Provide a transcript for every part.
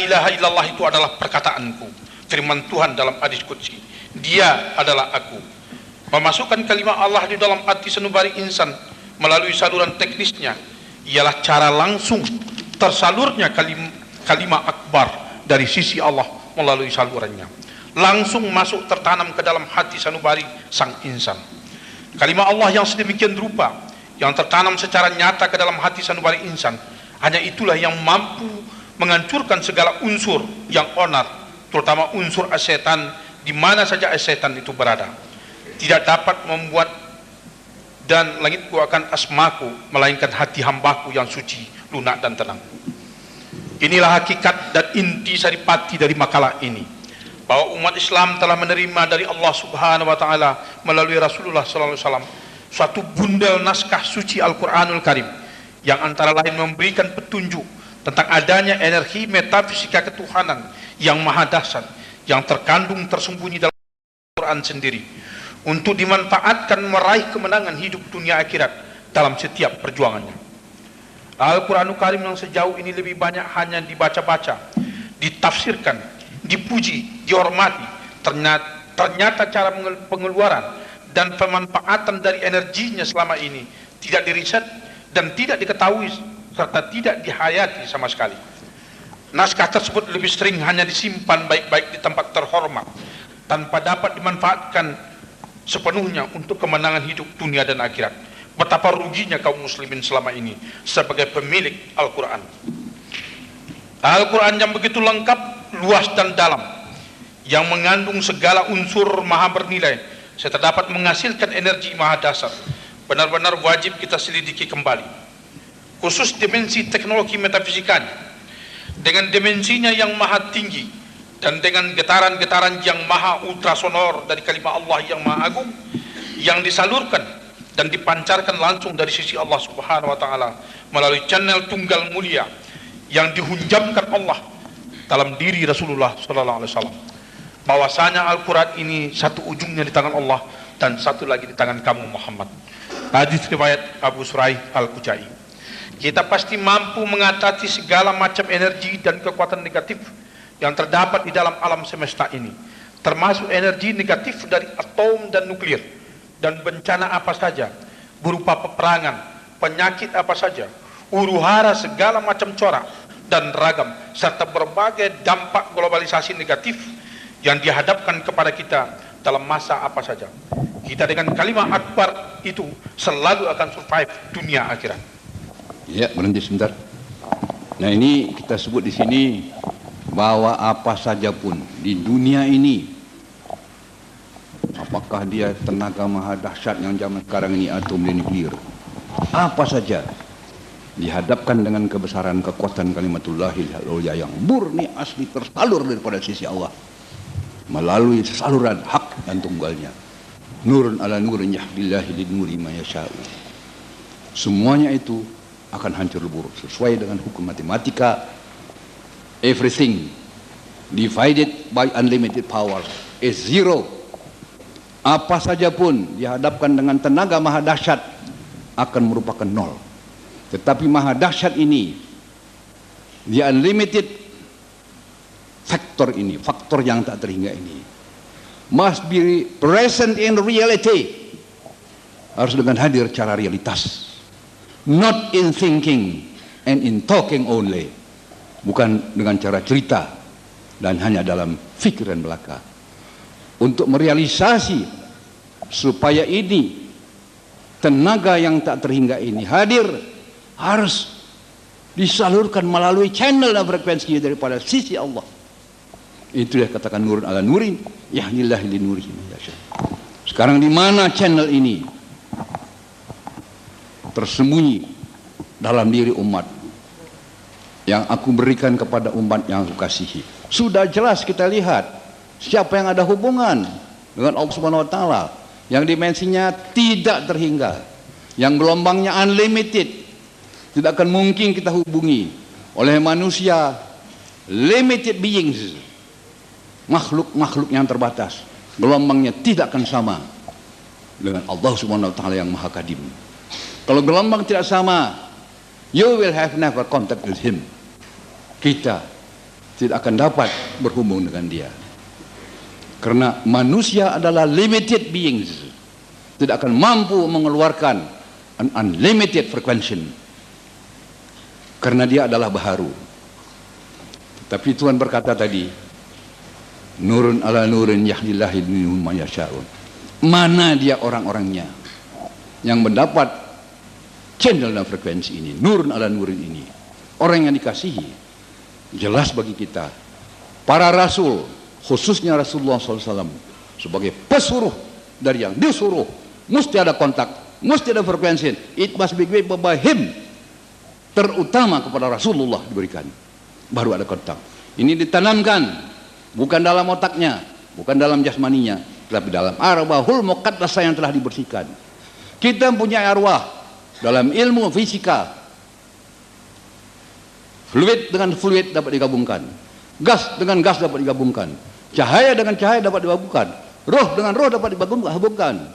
ilaha illallah itu adalah perkataanku, firman Tuhan dalam hadis qudsi, dia adalah aku. Memasukkan kalimat Allah di dalam hati sanubari insan melalui saluran teknisnya ialah cara langsung tersalurnya kalimat akbar dari sisi Allah melalui salurannya, langsung masuk tertanam ke dalam hati sanubari sang insan. Kalimat Allah yang sedemikian rupa yang tertanam secara nyata ke dalam hati sanubari insan, hanya itulah yang mampu menghancurkan segala unsur yang onar, terutama unsur asetan di mana saja asetan itu berada. Tidak dapat membuat dan langitku akan asmaku, melainkan hati hambaku yang suci, lunak dan tenang. Inilah hakikat dan inti saripati dari makalah ini, bahwa umat Islam telah menerima dari Allah Subhanahu wa taala melalui Rasulullah sallallahu alaihi wasallam suatu bundel naskah suci Al-Qur'anul Karim yang antara lain memberikan petunjuk tentang adanya energi metafisika ketuhanan yang maha dahsyat yang terkandung tersembunyi dalam Al-Quran sendiri untuk dimanfaatkan meraih kemenangan hidup dunia akhirat dalam setiap perjuangannya. Al-Quranul Karim yang sejauh ini lebih banyak hanya dibaca-baca, ditafsirkan, dipuji, dihormati, ternyata cara pengeluaran dan pemanfaatan dari energinya selama ini tidak diriset dan tidak diketahui serta tidak dihayati sama sekali. Naskah tersebut lebih sering hanya disimpan baik-baik di tempat terhormat tanpa dapat dimanfaatkan sepenuhnya untuk kemenangan hidup dunia dan akhirat. Betapa ruginya kaum muslimin selama ini sebagai pemilik Al-Quran. Al-Quran yang begitu lengkap, luas dan dalam, yang mengandung segala unsur maha bernilai serta dapat menghasilkan energi maha dasar, benar-benar wajib kita selidiki kembali, khusus dimensi teknologi metafisikanya dengan dimensinya yang maha tinggi dan dengan getaran-getaran yang maha ultrasonor dari kalimat Allah yang maha agung yang disalurkan dan dipancarkan langsung dari sisi Allah Subhanahu wa taala melalui channel tunggal mulia yang dihunjamkan Allah dalam diri Rasulullah sallallahu alaihi wasallam. Bahwasanya Al-Quran ini satu ujungnya di tangan Allah dan satu lagi di tangan kamu Muhammad. Hadis riwayat Abu Suraih Al-Kujai. Kita pasti mampu mengatasi segala macam energi dan kekuatan negatif yang terdapat di dalam alam semesta ini, termasuk energi negatif dari atom dan nuklir, dan bencana apa saja berupa peperangan, penyakit apa saja, huru-hara segala macam corak dan ragam, serta berbagai dampak globalisasi negatif yang dihadapkan kepada kita dalam masa apa saja. Kita dengan kalimat akbar itu selalu akan survive dunia akhirat. Ya, berhenti sebentar. Nah, ini kita sebut di sini bahwa apa saja pun di dunia ini, apakah dia tenaga maha dahsyat yang zaman sekarang ini atom dan nuklir, apa saja dihadapkan dengan kebesaran kekuatan kalimatullahil ulya yang murni asli tersalur daripada sisi Allah melalui saluran hak dan tunggalnya, nurun ala nurin yahdillahi lidnuri ma yasha'u. Semuanya itu akan hancur lebur sesuai dengan hukum matematika. Everything divided by unlimited power is zero. Apa saja pun dihadapkan dengan tenaga maha dahsyat akan merupakan nol. Tetapi maha dahsyat ini, the unlimited factor ini, faktor yang tak terhingga ini, must be present in reality, harus dengan hadir secara realitas, not in thinking and in talking only, bukan dengan cara cerita dan hanya dalam fikiran belaka. Untuk merealisasi supaya ini tenaga yang tak terhingga ini hadir, harus disalurkan melalui channel dan frekuensi daripada sisi Allah. Itu dia katakan nurun ala nurin yahdillah li nurihi man yasha. Sekarang di mana channel ini tersembunyi dalam diri umat yang aku berikan kepada umat yang aku kasihi? Sudah jelas kita lihat siapa yang ada hubungan dengan Allah Subhanahu wa taala, yang dimensinya tidak terhingga, yang gelombangnya unlimited. Tidak akan mungkin kita hubungi oleh manusia, limited beings, makhluk-makhluk yang terbatas. Gelombangnya tidak akan sama dengan Allah Subhanahu wa taala yang Maha Kadim. Kalau gelombang tidak sama, you will have never contact with him. Kita tidak akan dapat berhubung dengan dia. Karena manusia adalah limited beings, tidak akan mampu mengeluarkan an unlimited frequency, karena dia adalah baharu. Tapi Tuhan berkata tadi, nurun ala nurin yahdillahu man yasha'un. Mana dia orang-orangnya yang mendapat channel dan frekuensi ini, nurun ala nurin ini? Orang yang dikasihi. Jelas bagi kita, para rasul, khususnya Rasulullah SAW, sebagai pesuruh dari yang disuruh, mesti ada kontak, mesti ada frekuensi. It must be given by him. Terutama kepada Rasulullah diberikan, baru ada kontak. Ini ditanamkan, bukan dalam otaknya, bukan dalam jasmaninya, tapi dalam arwahul muqaddasah yang telah dibersihkan. Kita punya arwah dalam ilmu fisika. Fluid dengan fluid dapat digabungkan, gas dengan gas dapat digabungkan, cahaya dengan cahaya dapat digabungkan, roh dengan roh dapat digabungkan.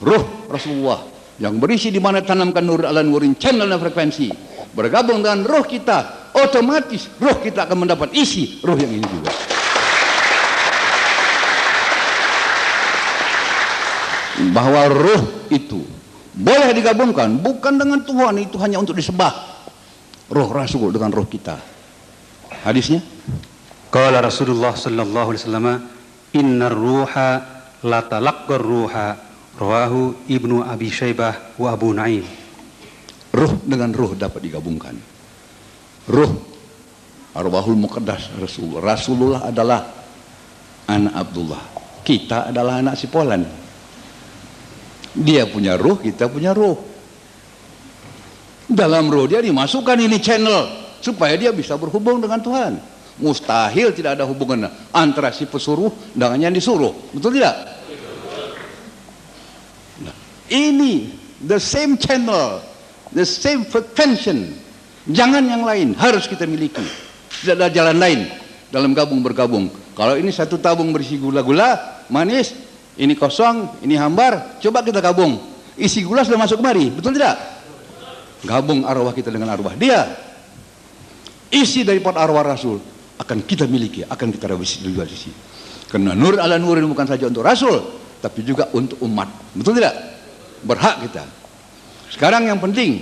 Roh Rasulullah yang berisi di mana tanamkan nur ala nurin, channel dan frekuensi, bergabung dengan roh kita, otomatis roh kita akan mendapat isi roh yang ini juga. Bahwa roh itu boleh digabungkan, bukan dengan Tuhan, itu hanya untuk disembah. Roh Rasul dengan roh kita. Hadisnya, qala Rasulullah sallallahu alaihi wasallam, innar ruha la talaqqar ruha, rawahu Ibnu Abi Syaibah wa Abu Naim. Roh dengan roh dapat digabungkan. Roh arwahul muqaddas Rasulullah. Rasulullah adalah anak Abdullah, kita adalah anak Sipolan. Dia punya roh, kita punya roh. Dalam roh dia dimasukkan ini channel supaya dia bisa berhubung dengan Tuhan. Mustahil tidak ada hubungan antara si pesuruh dengan yang disuruh. Betul tidak? Nah, ini the same channel, the same frequency. Jangan yang lain, harus kita miliki. Tidak ada jalan lain dalam bergabung. Kalau ini satu tabung berisi gula-gula manis, ini kosong, ini hambar, coba kita gabung. Isi gula sudah masuk kemari, betul tidak? Gabung arwah kita dengan arwah dia. Isi daripada arwah Rasul akan kita miliki, akan kita revisi dua sisi. Karena nur ala nurin bukan saja untuk Rasul, tapi juga untuk umat. Betul tidak? Berhak kita. Sekarang yang penting,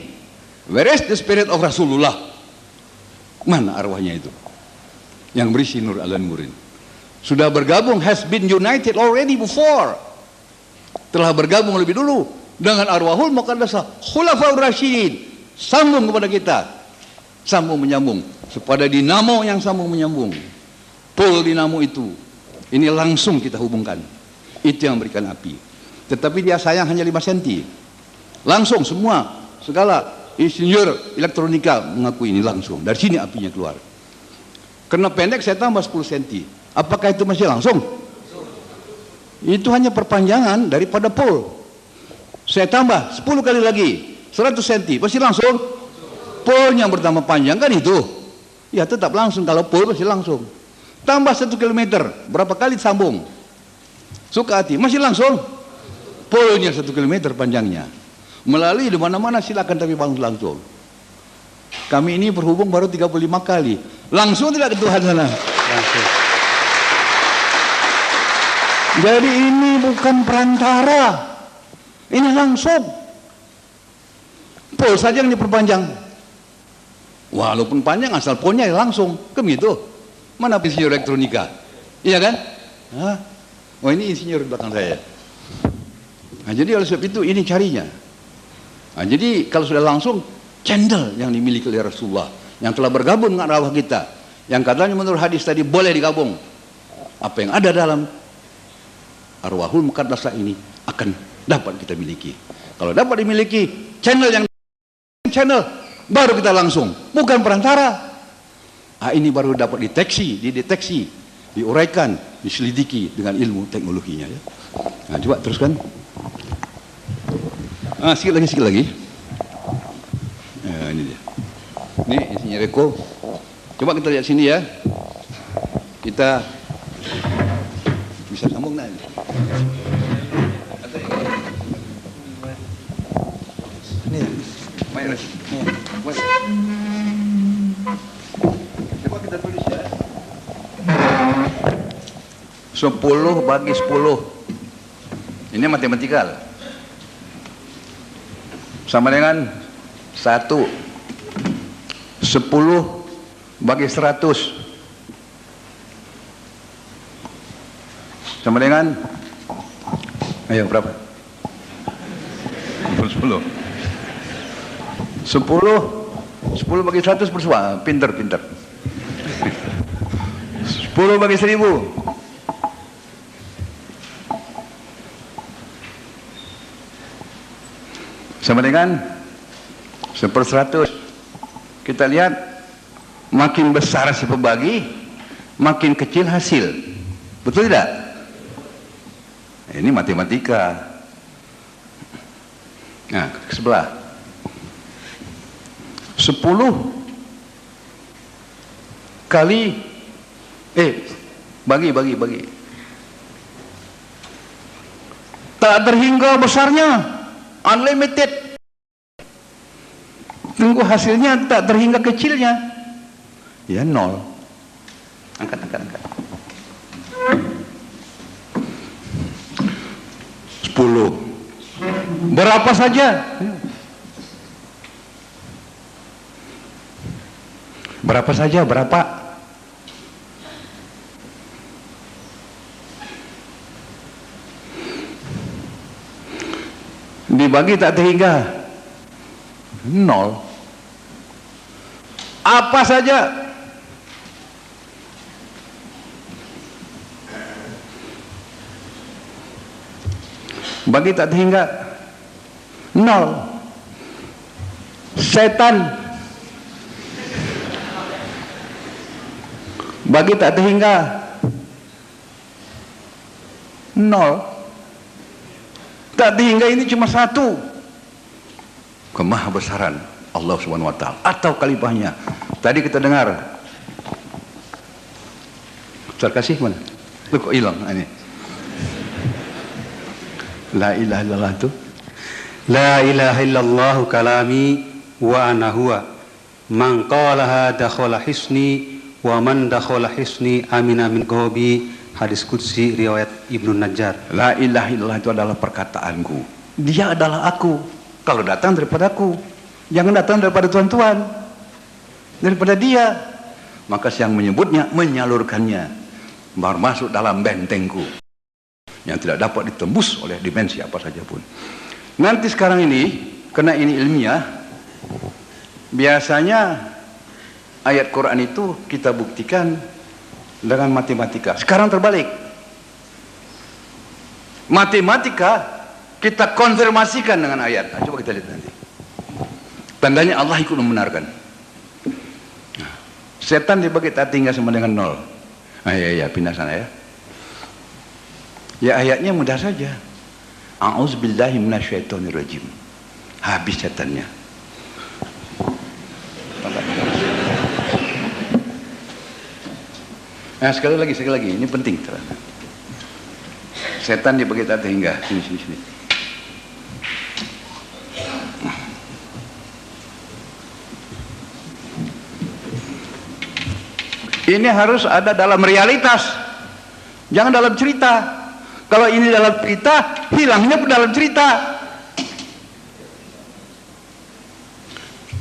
where is the spirit of Rasulullah? Mana arwahnya itu? Yang berisi nur ala nurin. Sudah bergabung, has been united already before. Telah bergabung lebih dulu dengan arwahul muqaddasah, khulafaur rasyidin. Sambung kepada kita, sambung menyambung, kepada dinamo yang sambung menyambung. Pol dinamo itu, ini langsung kita hubungkan. Itu yang memberikan api. Tetapi dia sayang hanya 5 cm. Langsung semua, segala insinyur elektronika mengakui ini langsung. Dari sini apinya keluar. Karena pendek saya tambah 10 cm. Apakah itu masih langsung? Itu hanya perpanjangan daripada pol. Saya tambah 10 kali lagi, 100 cm, pasti langsung. Polnya bertambah panjang kan itu? Ya tetap langsung, kalau pol pasti langsung. Tambah 1 km, berapa kali sambung? Suka hati, masih langsung. Polnya 1 km panjangnya. Melalui di mana-mana silakan, tapi langsung. Kami ini berhubung baru 35 kali. Langsung tidak ke Tuhan sana? Langsung. Jadi ini bukan perantara. Ini langsung. Pol saja yang diperpanjang. Walaupun panjang, asal polnya langsung. Kan gitu. Mana insinyur elektronika? Iya kan? Hah? Oh ini insinyur di belakang saya. Nah, jadi oleh sebab itu ini carinya. Nah, jadi kalau sudah langsung, channel yang dimiliki oleh Rasulullah, yang telah bergabung dengan arwah kita, yang katanya menurut hadis tadi boleh digabung. Apa yang ada dalam arwahul muqaddasah ini akan dapat kita miliki. Kalau dapat dimiliki, channel baru kita langsung, bukan perantara. Ini baru dapat dideteksi, diuraikan, diselidiki dengan ilmu teknologinya ya. Nah, coba teruskan. Sikit lagi. Ini dia. Ini isinya Reko. Coba kita lihat sini ya. Kita bisa sambung nanti. Coba kita tulis ya. 10 bagi 10. Ini matematikal. Sama dengan 1. 10 bagi 100. Sama dengan, ayo berapa? 10. 10 bagi 100 bersama. Pinter. 10 bagi 1000. Sama dengan 1/100. Kita lihat, makin besar si pembagi, makin kecil hasil. Betul tidak? Ini matematika. Nah, ke sebelah. 10 kali bagi. Tak terhingga besarnya, unlimited. Tunggu hasilnya tak terhingga kecilnya. Ya 0. Angkat. 10. Berapa saja? Berapa? Dibagi tak terhingga 0. Apa saja? Bagi tak terhingga 0. Setan bagi tak terhingga 0. Tak terhingga ini cuma 1. Kemahabesaran Allah Subhanahu wa taala atau kalibahnya. Tadi kita dengar. Terkasih mana? Lu kok hilang ini? La ilaha illallah itu. La ilaha illallah kalami wa ana huwa. Man qalaha dakhala hisni wa man dakhala hisni amina min gobi. Hadis qudsi riwayat Ibnu Najjar. La ilaha illallah itu adalah perkataanku. Dia adalah aku. Kalau datang daripada aku, jangan datang daripada tuan-tuan, daripada dia. Maka yang menyebutnya menyalurkannya, baru masuk dalam bentengku yang tidak dapat ditembus oleh dimensi apa saja pun. Nanti sekarang ini, karena ini ilmiah, biasanya ayat Quran itu kita buktikan dengan matematika. Sekarang terbalik. Matematika kita konfirmasikan dengan ayat. Nah, coba kita lihat nanti. Tandanya Allah ikut membenarkan. Setan dibagi tak tinggal sama dengan 0. Ya, pindah sana ya. Ya, ayatnya mudah saja. A'udzubillahi minasyaitonirrajim. Habis setannya. Nah, sekali lagi, ini penting. Setan dibagi tak hingga sini. Ini harus ada dalam realitas, jangan dalam cerita. Kalau ini dalam cerita, hilangnya pun dalam cerita.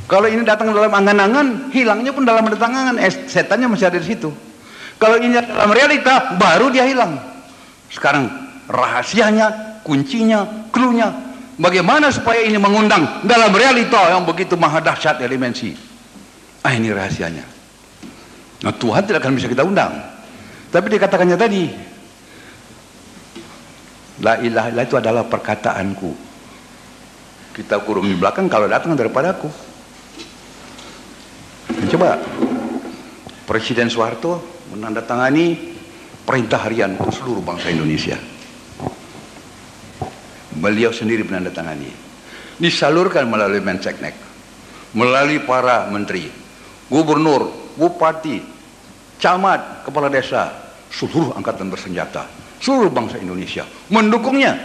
Kalau ini datang dalam angan-angan, hilangnya pun dalam angan-angan. Setannya masih ada di situ. Kalau ini dalam realita, baru dia hilang. Sekarang rahasianya, kuncinya, cluenya, bagaimana supaya ini mengundang dalam realita yang begitu maha dahsyat dimensi. Ini rahasianya. Nah, Tuhan tidak akan bisa kita undang. Tapi dikatakannya tadi, la ilaha illallah itu adalah perkataanku. Kita kurung di belakang, kalau datang daripada aku. Coba Presiden Soeharto menandatangani perintah harian untuk seluruh bangsa Indonesia. Beliau sendiri menandatangani. Disalurkan melalui Menseknek, melalui para menteri, gubernur, bupati, camat, kepala desa, seluruh angkatan bersenjata, seluruh bangsa Indonesia mendukungnya.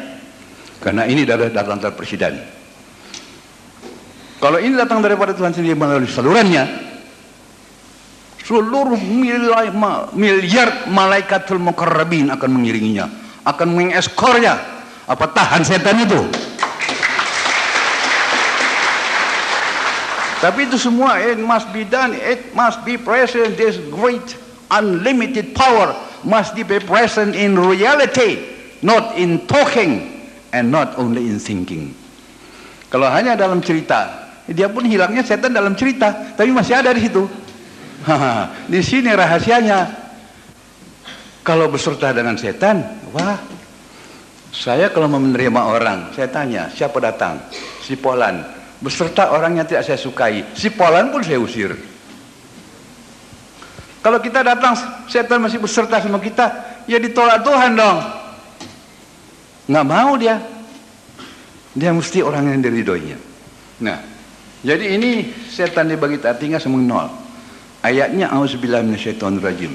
Karena ini datang dari presiden. Kalau ini datang daripada Tuhan sendiri melalui salurannya, seluruh miliar malaikatul muqarrabin akan mengiringinya, akan mengeskornya. Apa tahan setan itu? Tapi itu semua, it must be done, it must be present. This great unlimited power must be present in reality, not in talking and not only in thinking. Kalau hanya dalam cerita, dia pun hilangnya setan dalam cerita, tapi masih ada di situ. Di sini rahasianya. Kalau beserta dengan setan, wah, saya kalau mau menerima orang, saya tanya, siapa datang? Si Polan. Beserta orang yang tidak saya sukai, si Polan pun saya usir. Kalau kita datang, setan masih beserta sama kita, ya ditolak Tuhan dong. Nggak mau dia. Dia mesti orang yang diridhoinya. Nah, jadi ini setan dibagi tinggal sama nol. Ayatnya auzubillahi minasyaitonirrajim.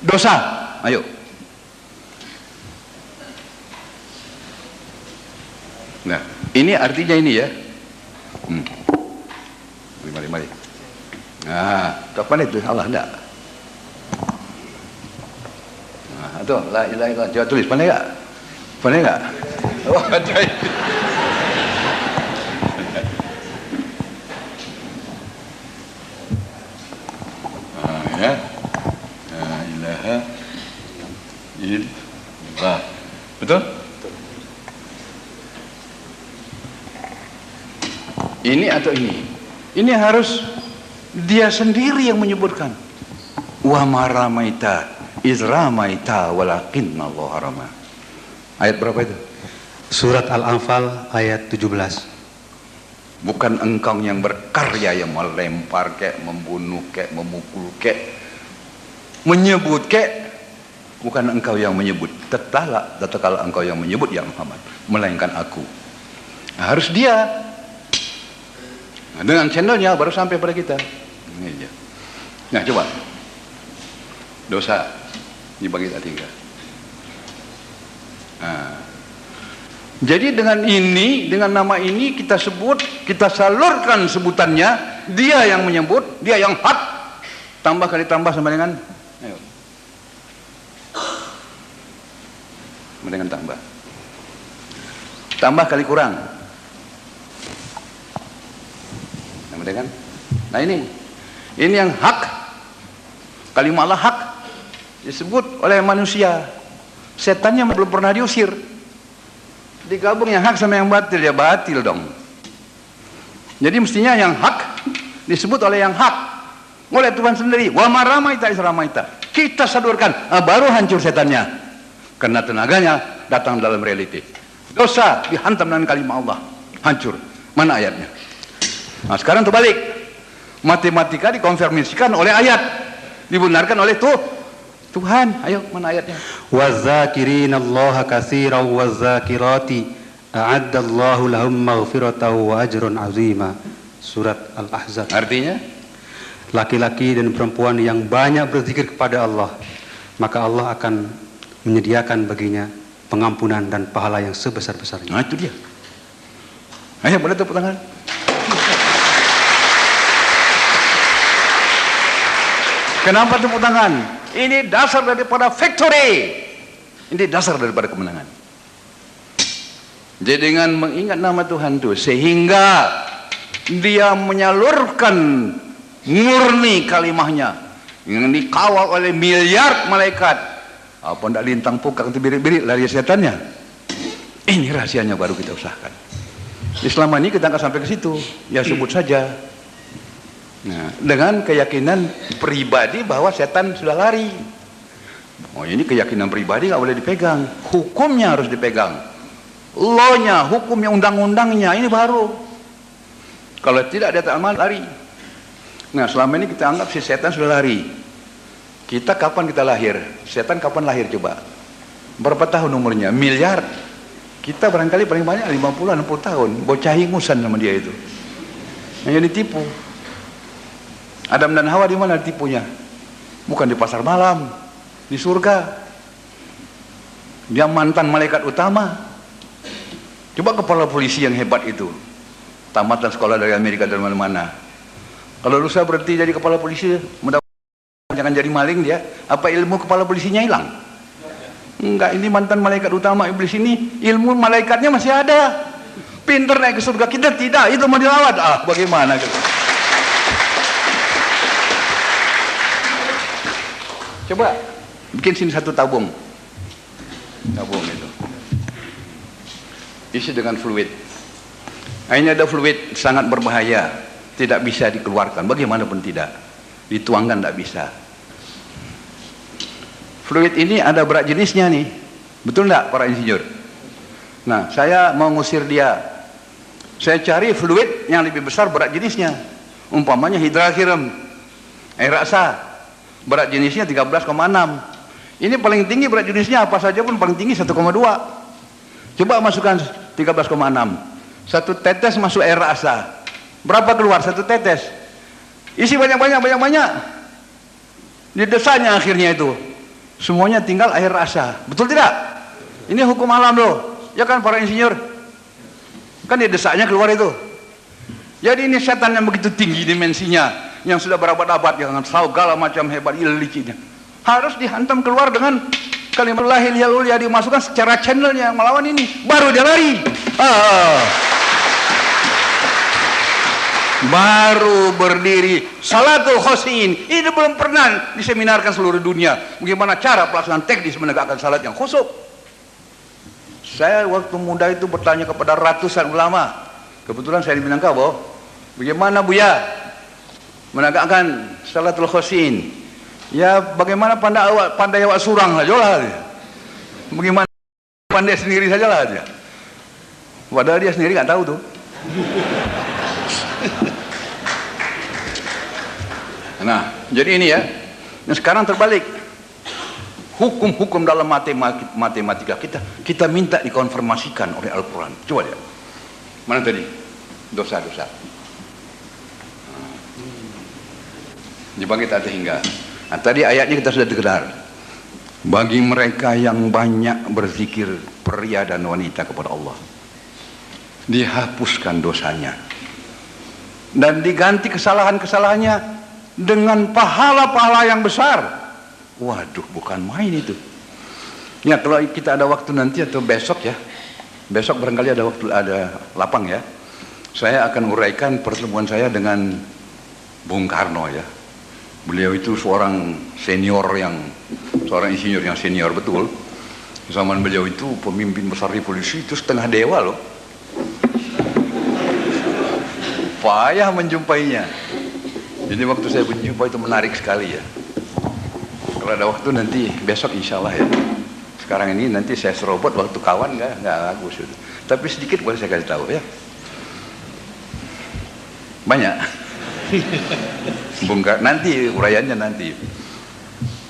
Dosa, ayo. Nah, ini artinya ini ya. Mari. Nah, kapan itu Allah enggak? Nah, itu la ilaha illallah. Coba tulis, pandai enggak? Pandai enggak? Oh, pandai. Ya, la ilaha illallah. Betul? Ini atau ini? Ini harus dia sendiri yang menyebutkan. Wa ma ramaita iz ramaita walakinna Allah rama. Ayat berapa itu? Surat Al-Anfal ayat 17. Bukan engkau yang berkarya yang melempar kek, membunuh kek, memukul kek, menyebut kek. Bukan engkau yang menyebut. Tatkala engkau yang menyebut ya Muhammad, melainkan aku. Nah, harus dia. Nah, dengan channelnya baru sampai pada kita. Ini aja. Nah, coba. Dosa dibagi tiga. Nah, jadi dengan ini, dengan nama ini kita sebut, kita salurkan sebutannya, dia yang menyebut, dia yang hak. Tambah kali tambah sama dengan, ayo. Sama dengan tambah. Tambah kali kurang. Sama dengan. Nah ini yang hak. Kalimat Allah hak disebut oleh manusia. Setannya belum pernah diusir. Digabung yang hak sama yang batil, ya batil dong. Jadi mestinya yang hak disebut oleh yang hak, oleh Tuhan sendiri. Wa ma ramaita iz ramaita. Kita sadurkan, baru hancur setannya. Karena tenaganya datang dalam reality. Dosa dihantam dengan kalimat Allah, hancur. Mana ayatnya? Nah, sekarang terbalik. Matematika dikonfirmasikan oleh ayat, dibenarkan oleh Tuhan. Ayo, mana ayatnya? Wazakirinallaha katsiran wazakirati a'addallahu lahum maghfiratan wa ajrun 'azima. Surat Al-Ahzab. Artinya, laki-laki dan perempuan yang banyak berzikir kepada Allah, maka Allah akan menyediakan baginya pengampunan dan pahala yang sebesar-besarnya. nah itu dia. Ayo, boleh tepuk tangan. Kenapa tepuk tangan? Ini dasar daripada victory. Ini dasar daripada kemenangan. Jadi dengan mengingat nama Tuhan itu, sehingga dia menyalurkan murni kalimahnya yang dikawal oleh miliar malaikat. Apa ndak lintang pukak itu birik-birik lari setannya. Ini rahasianya baru kita usahakan. Selama ini kita nggak sampai ke situ. Ya sebut saja. Nah, dengan keyakinan pribadi bahwa setan sudah lari. Oh, ini keyakinan pribadi nggak boleh dipegang. Hukumnya harus dipegang. Law-nya, hukumnya, undang-undangnya, ini baru. Kalau tidak dia tak aman, lari. Nah, selama ini kita anggap si setan sudah lari. Kita kapan kita lahir? Setan kapan lahir coba? Berapa tahun umurnya? Miliar. Kita barangkali paling banyak 50-60 tahun. Bocah ingusan sama dia itu. Yang ditipu. Adam dan Hawa di mana ditipunya? Bukan di pasar malam, di surga. Dia mantan malaikat utama. Coba kepala polisi yang hebat itu, tamatan sekolah dari Amerika dan mana-mana. Kalau lusa berhenti jadi kepala polisi, mudah-mudahan jangan jadi maling dia. Apa ilmu kepala polisinya hilang? Enggak, ini mantan malaikat utama iblis ini, ilmu malaikatnya masih ada. Pinter naik ke surga, kita tidak, itu mau dilawat. Ah, bagaimana gitu. Coba bikin sini satu tabung itu, isi dengan fluid. Ini ada fluid sangat berbahaya, tidak bisa dikeluarkan, bagaimanapun tidak, dituangkan tidak bisa. Fluid ini ada berat jenisnya nih, betul enggak para insinyur? Nah, saya mau ngusir dia, saya cari fluid yang lebih besar berat jenisnya, umpamanya hidrogen, air rasa, berat jenisnya 13,6. Ini paling tinggi berat jenisnya apa saja pun paling tinggi 1,2. Coba masukkan 13,6, satu tetes masuk air rasa, berapa keluar satu tetes? Isi banyak-banyak, didesanya akhirnya itu semuanya tinggal air rasa, betul tidak? Ini hukum alam loh, ya kan para insinyur? Kan didesaknya keluar itu. Jadi ini setan yang begitu tinggi dimensinya, yang sudah berabad-abad, yang segala macam hebat ilicinya, harus dihantam keluar dengan kalimat la ilaha illallah, dimasukkan secara channelnya yang melawan ini, baru dia lari. Baru berdiri salatul khosin. Ini belum pernah diseminarkan seluruh dunia, bagaimana cara pelaksanaan teknis menegakkan salat yang khusyuk. Saya waktu muda itu bertanya kepada ratusan ulama, kebetulan saya di Minangkabau, bagaimana Buya menegakkan salatul khosin? Ya bagaimana pandai awak surang saja lah, bagaimana pandai sendiri saja lah dia. Padahal dia sendiri nggak tahu tuh. Nah, jadi ini ya. Nah, sekarang terbalik. Hukum-hukum dalam matematika kita minta dikonfirmasikan oleh Al-Quran. Coba lihat. Mana tadi? Dosa-dosa. Dibagi tak hingga. Nah, tadi ayatnya kita sudah dengar. Bagi mereka yang banyak berzikir, pria dan wanita kepada Allah, dihapuskan dosanya dan diganti kesalahan-kesalahannya dengan pahala-pahala yang besar. Waduh, bukan main itu. Ya, kalau kita ada waktu nanti atau besok ya, besok barangkali ada waktu, ada lapang ya, saya akan uraikan pertemuan saya dengan Bung Karno ya. Beliau itu seorang insinyur yang senior betul. Zaman beliau itu pemimpin besar revolusi, itu setengah dewa loh. Payah menjumpainya. Jadi waktu saya berjumpa itu menarik sekali ya. Kalau ada waktu nanti besok insya Allah ya. Sekarang ini nanti saya serobot waktu kawan nggak bagus itu. Tapi sedikit boleh saya kasih tahu ya. Banyak. Bung Karno, nanti uraiannya nanti.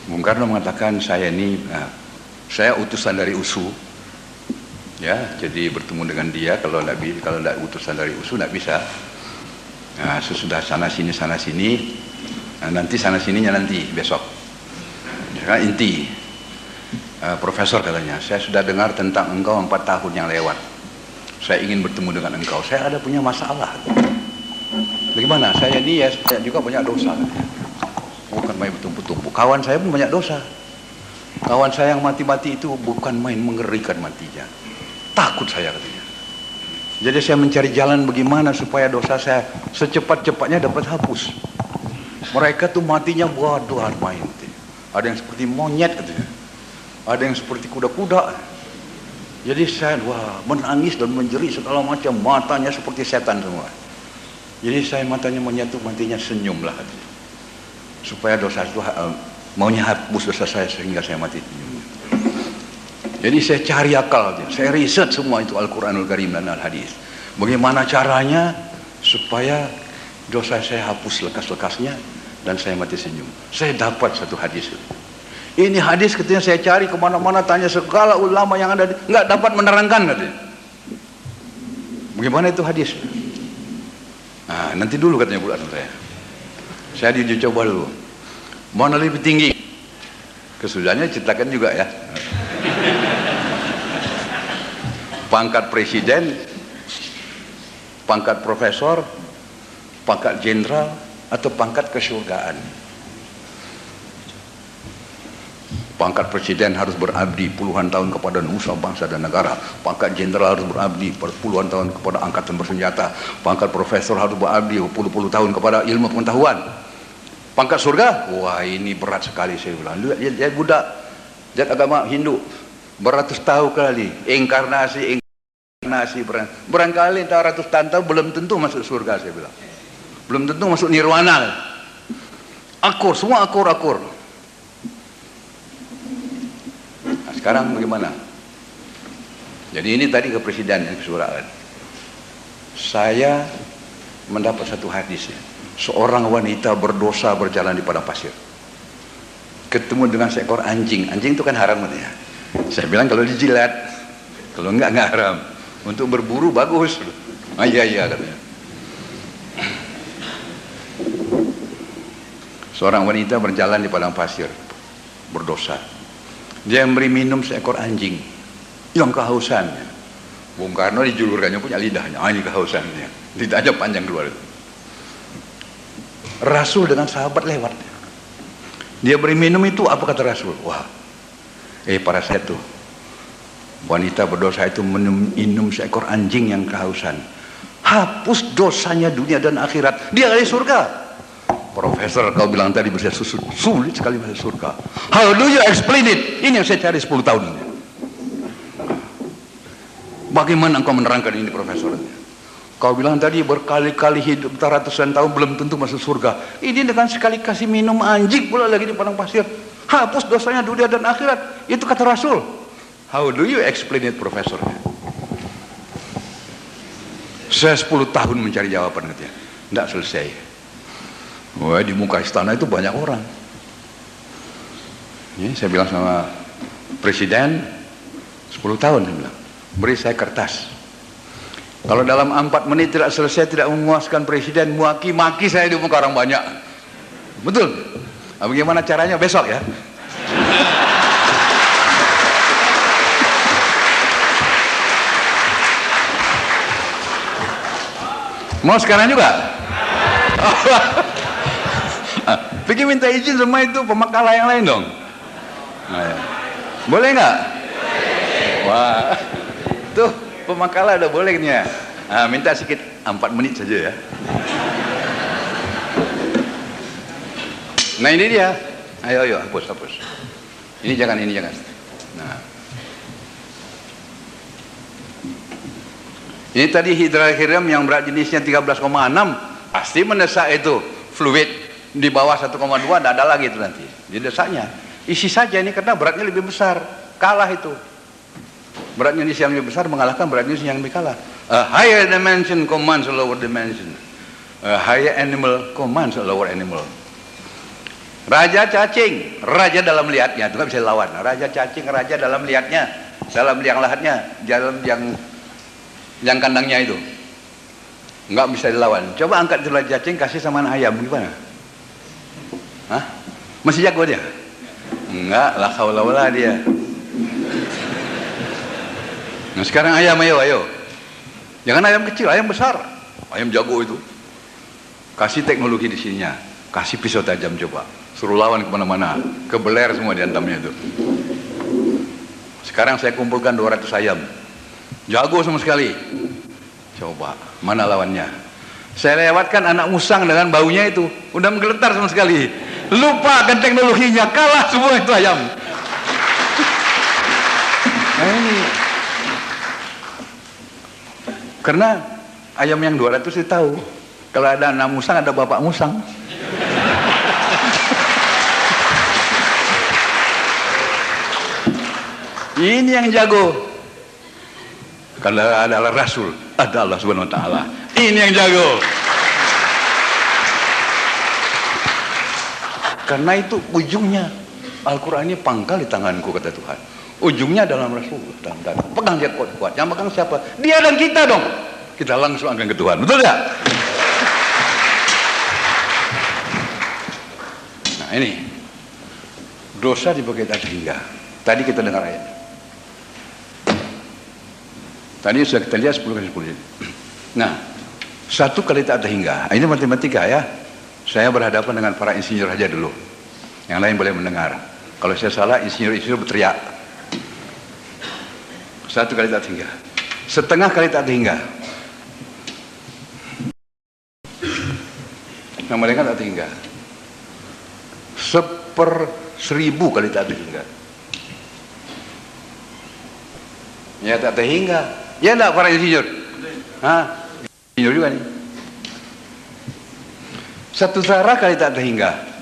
Bung Karno mengatakan saya ini, saya utusan dari USU. Ya, jadi bertemu dengan dia kalau tidak utusan dari USU tidak bisa. Nah, sesudah sana sini, nah, nanti sana sininya nanti besok. Ya, inti, Profesor katanya, saya sudah dengar tentang engkau 4 tahun yang lewat. Saya ingin bertemu dengan engkau. Saya ada punya masalah. Bagaimana? Saya ini ya saya juga banyak dosa. Bukan main bertumpuk-tumpuk. Kawan saya pun banyak dosa. Kawan saya yang mati-mati itu bukan main, mengerikan matinya. Takut saya katanya. Jadi saya mencari jalan bagaimana supaya dosa saya secepat-cepatnya dapat hapus. Mereka tuh matinya waduh main. Ada yang seperti monyet katanya. Ada yang seperti kuda-kuda. Jadi saya menangis dan menjerit segala macam, matanya seperti setan semua. Jadi saya matanya menyatu, matinya senyumlah katanya. Supaya dosa itu maunya hapus dosa saya sehingga saya mati senyum. Jadi saya cari akal, saya riset semua itu Al-Quranul Karim dan Al-Hadis. Bagaimana caranya supaya dosa saya hapus lekas-lekasnya dan saya mati senyum. Saya dapat satu hadis. Ini hadis ketika saya cari kemana-mana, tanya segala ulama yang ada, nggak dapat menerangkan katanya. Bagaimana itu hadis? Nah, nanti dulu katanya bulan saya. Saya diuji coba dulu. Mana lebih tinggi? Kesudahannya ceritakan juga ya. Pangkat presiden, pangkat profesor, pangkat jenderal, atau pangkat kesurgaan. Pangkat presiden harus berabdi puluhan tahun kepada nusa bangsa dan negara. Pangkat jenderal harus berabdi puluhan tahun kepada angkatan bersenjata. Pangkat profesor harus berabdi puluh-puluh tahun kepada ilmu pengetahuan. Pangkat surga, wah ini berat sekali saya bilang. Lihat budak, lihat agama Hindu, beratus tahun kali, inkarnasi, barangkali entah ratus tahun belum tentu masuk surga saya bilang. Belum tentu masuk nirwana. Akur, semua akur. Nah, sekarang bagaimana? Jadi ini tadi ke presiden yang kesuraan. Saya mendapat satu hadis ya. Seorang wanita berdosa berjalan di padang pasir, ketemu dengan seekor anjing. Anjing itu kan haram ya. Saya bilang kalau dijilat, kalau enggak haram. Untuk berburu bagus. Iya katanya. Seorang wanita berjalan di padang pasir, berdosa. Dia memberi minum seekor anjing yang kehausan. Bung Karno dijulurkannya punya lidahnya. Ini kehausannya. Lidahnya panjang keluar itu. Rasul dengan sahabat lewat. Dia beri minum itu, apa kata Rasul? Wah, para saya tuh, wanita berdosa itu minum seekor anjing yang kehausan. Hapus dosanya dunia dan akhirat. Dia dari surga. Profesor, kau bilang tadi bisa sulit sekali masuk surga. How do you explain it? Ini yang saya cari 10 tahun ini. Bagaimana engkau menerangkan ini, Profesor? Kau bilang tadi berkali-kali hidup ratusan tahun belum tentu masuk surga. Ini dengan sekali kasih minum anjing pula lagi di padang pasir. Hapus dosanya dunia dan akhirat. Itu kata Rasul. How do you explain it, Profesor? Saya 10 tahun mencari jawaban katanya. Tidak selesai. Wah, di muka istana itu banyak orang. Ini saya bilang sama presiden, 10 tahun saya bilang, beri saya kertas. Kalau dalam 4 menit tidak selesai, tidak memuaskan presiden, maki-maki saya di muka orang banyak. Betul? Nah, bagaimana caranya besok ya? Mau sekarang juga? Pergi minta izin sama itu pemakalah yang lain dong. Nah, ya. Boleh nggak? Wah, tuh pemakalah udah boleh nih ya. Nah, minta sedikit 4 menit saja ya. Nah ini dia. Ayo hapus. Ini jangan. Nah, ini tadi hidrohidram yang berat jenisnya 13,6 pasti mendesak itu fluid. Di bawah 1,2 tidak ada lagi itu nanti. Di desaknya isi saja ini karena beratnya lebih besar, kalah itu. Beratnya ini yang lebih besar mengalahkan beratnya yang lebih kalah. A higher dimension commands a lower dimension. A higher animal commands a lower animal. Raja cacing, raja dalam lihatnya, itu nggak bisa lawan. Raja cacing, raja dalam lihatnya, dalam liang lahatnya, dalam yang kandangnya itu, nggak bisa dilawan. Coba angkat telur cacing kasih sama anak ayam, gimana? Hah? Masih jago dia? Enggak, la haula wala dia. Nah sekarang ayam, ayo. Jangan ayam kecil, ayam besar. Ayam jago itu. Kasih teknologi di sininya. Kasih pisau tajam coba. Suruh lawan kemana-mana. Kebeler semua diantamnya itu. Sekarang saya kumpulkan 200 ayam. Jago sama sekali. Coba, mana lawannya? Saya lewatkan anak musang dengan baunya itu. Udah menggeletar sama sekali. Lupakan teknologinya, kalah semua itu ayam. Nah ini karena ayam yang 200 itu tahu kalau ada anak musang ada bapak musang. Ini yang jago. Kalau adalah Rasul, ada Allah Subhanahu Wa Taala. Ini yang jago. Karena itu ujungnya Al-Quran ini pangkal di tanganku kata Tuhan. Ujungnya dalam Rasulullah, dalam dada. Pegang dia kuat-kuat. Yang pegang siapa? Dia dan kita dong. Kita langsung akan ke Tuhan. Betul tidak? Nah ini dosa dibagi atas hingga. Tadi kita dengar ayat. Tadi sudah kita lihat 10 kali 10. Nah, 1 kali tak ada hingga. Ini matematika ya. Saya berhadapan dengan para insinyur saja dulu. Yang lain boleh mendengar. Kalau saya salah, insinyur-insinyur berteriak. Satu kali tak terhingga. Setengah kali tak terhingga. Yang mereka tak terhingga. 1/1000 kali tak terhingga. Ya tak terhingga. Ya enggak para insinyur? Hah? Insinyur juga nih. 1 zarah kali tak terhingga.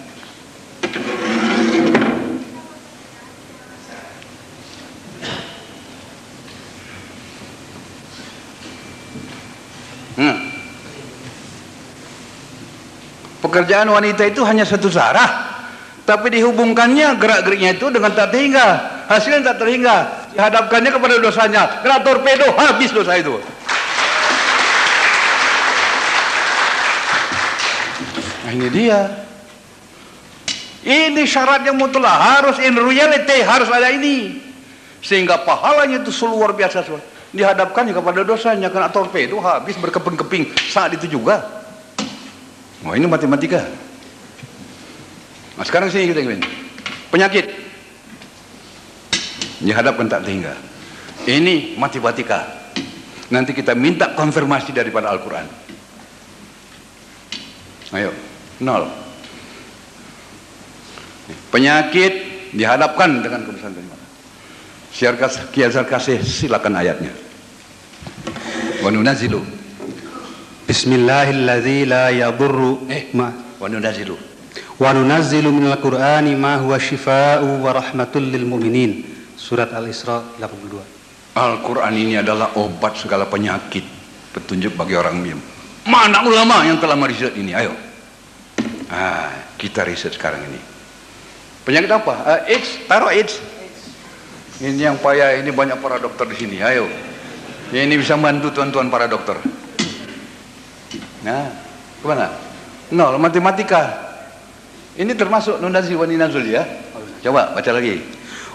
Pekerjaan wanita itu hanya 1 zarah, tapi dihubungkannya gerak-geriknya itu dengan tak terhingga. Hasilnya tak terhingga, dihadapkannya kepada dosanya, kena torpedo, habis dosa itu. Nah ini dia. Ini syarat yang mutlak, harus in reality, harus ada ini. Sehingga pahalanya itu luar biasa. Dihadapkannya kepada dosanya, kena torpedo, habis berkeping-keping saat itu juga. Wah ini matematika. Nah sekarang sini kita ingin penyakit dihadapkan tak terhingga. Ini matematika. Nanti kita minta konfirmasi daripada Al-Quran. Ayo, 0. Penyakit dihadapkan dengan kebesaran kalimat. Siar kasih silakan ayatnya. Wa nunazilu. Bismillahilladzi la yadurru wa nunazilu. Wa nunazzilu minal Qur'ani ma huwa syifaa'u wa rahmatul lil mu'minin. Surat Al-Isra 82. Al-Quran ini adalah obat segala penyakit, petunjuk bagi orang muslim. Mana ulama yang telah meriset ini? Ayo. Kita riset sekarang ini. Penyakit apa? AIDS, taruh AIDS. Ini yang payah, ini banyak para dokter di sini. Ayo. Ini bisa membantu tuan-tuan para dokter. Nah, kemana? 0, matematika. Ini termasuk nunazil wa ninazul ya. Coba baca lagi.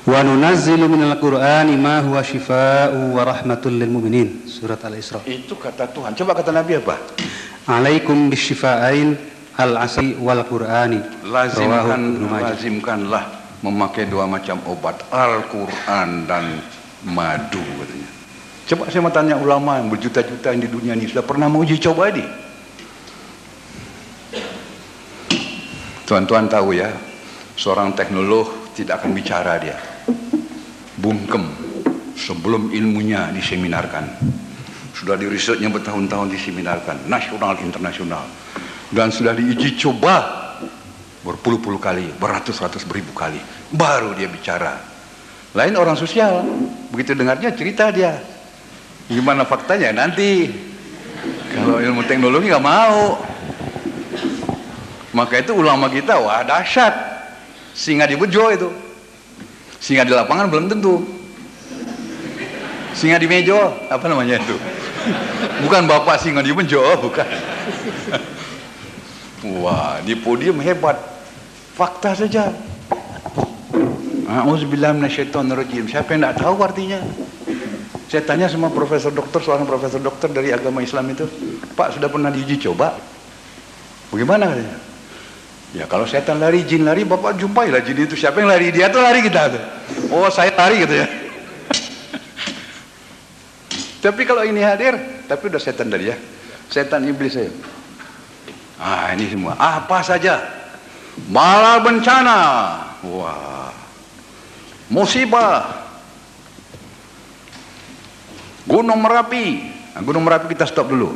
Wa nunazzilu minal Qur'ani ma huwa syifaa'u wa rahmatul lil mu'minin. Surat Al-Isra. Itu kata Tuhan. Coba kata Nabi apa? Alaikum bisyifa'ain al-asri wal Qur'ani. Lazimkanlah memakai 2 macam obat, Al-Quran dan madu katanya. Coba saya mau tanya ulama yang berjuta-juta di dunia ini sudah pernah menguji coba ini? Tuan-tuan tahu ya, seorang teknolog tidak akan bicara dia. Bungkem sebelum ilmunya diseminarkan. Sudah di risetnya bertahun-tahun diseminarkan, nasional, internasional. Dan sudah diuji coba berpuluh-puluh kali, beratus-ratus beribu kali. Baru dia bicara. Lain orang sosial, begitu dengarnya cerita dia. Gimana faktanya nanti. Kalau ilmu teknologi nggak mau. Maka itu ulama kita, wah dahsyat. Singa di bejo itu. Singa di lapangan belum tentu. Singa di mejo, apa namanya itu? Bukan bapak singa di bejo, bukan. Wah, di podium hebat. Fakta saja. A'udzubillahi minasyaitonirrajim. Siapa yang tidak tahu artinya? Saya tanya sama profesor dokter, seorang profesor dokter dari agama Islam itu, Pak sudah pernah diuji coba? Bagaimana katanya? Ya kalau setan lari, jin lari, bapak jumpailah jin itu. Siapa yang lari? Dia tuh lari kita tuh. Oh saya lari gitu ya. Tapi kalau ini hadir, tapi udah setan tadi ya. Setan iblis saya. Ini semua. Apa saja. Bala bencana. Wah. Musibah. Gunung Merapi. Gunung Merapi kita stop dulu.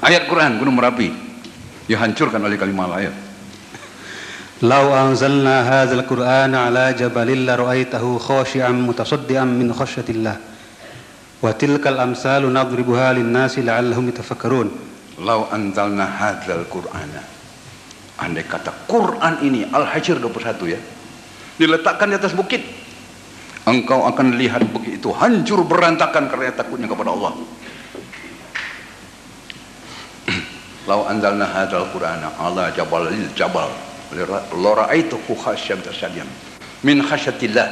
Ayat Quran Gunung Merapi dihancurkan oleh kalimat ayat. Lau anzalna hadzal Qur'ana ala jabalin la ra'aitahu khashi'an mutasaddian min khasyatillah. Wa tilkal amsalu nadribuha lin-nasi la'allahum yatafakkarun. Lau anzalna hadzal Qur'ana. Andai kata Quran ini Al-Hasyr 21 ya. Diletakkan di atas bukit. Engkau akan lihat bukit itu hancur berantakan karena takutnya kepada Allah. Lau anzalna hadzal Qur'ana ala jabalil jabal la ra'aituhu khasyan tasaddian min khasyatillah.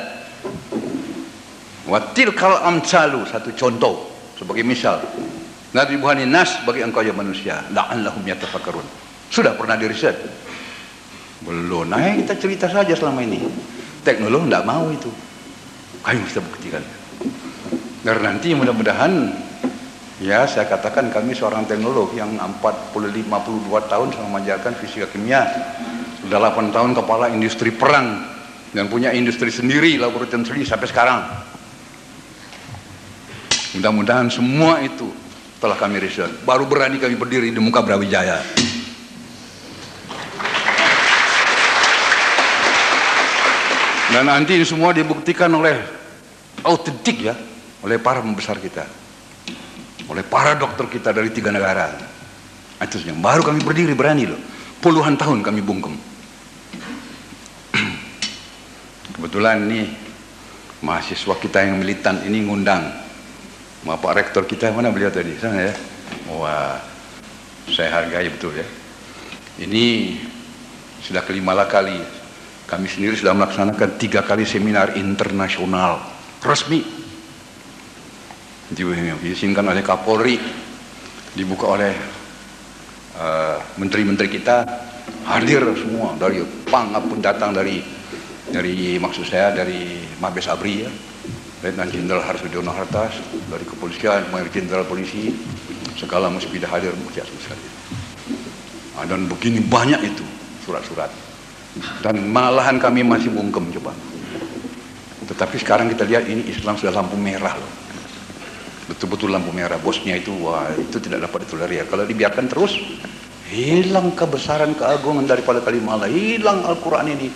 Wa tilkal amsalu, satu contoh sebagai misal, nadribuhan nas bagi engkau ya manusia, la'allahum yatafakkarun. Sudah pernah diriset? Belum. Nah, kita cerita saja selama ini. Teknologi tidak mau itu. Kami bisa buktikan. Dan nanti mudah-mudahan, ya saya katakan kami seorang teknolog yang 52 tahun sama mengajarkan fisika kimia, 8 tahun kepala industri perang, dan punya industri sendiri, laboratorium sendiri sampai sekarang. Mudah-mudahan semua itu telah kami riset. Baru berani kami berdiri di muka Brawijaya. Dan nanti ini semua dibuktikan oleh autentik ya, oleh para pembesar kita, oleh para dokter kita dari 3 negara. Itu yang baru kami berdiri berani loh. Puluhan tahun kami bungkem. Kebetulan nih mahasiswa kita yang militan ini ngundang Bapak Rektor kita, mana beliau tadi? Sana ya. Wah, saya hargai betul ya. Ini sudah kelima kali kami sendiri sudah melaksanakan 3 kali seminar internasional resmi, diizinkan oleh Kapolri, dibuka oleh menteri-menteri kita, hadir semua dari Pangap pun datang dari maksud saya dari Mabes Abri ya, Letnan Jenderal Harsudiono Hartas, dari kepolisian, Mayor Jenderal Polisi, segala musbidah hadir sekali. Dan begini banyak itu surat-surat. Dan malahan kami masih bungkem coba. Tetapi sekarang kita lihat ini Islam sudah lampu merah loh. Betul-betul lampu merah. Bosnya itu, wah itu tidak dapat ditolerir. Kalau dibiarkan terus, hilang kebesaran keagungan daripada kalimat Allah, hilang Al-Quran ini.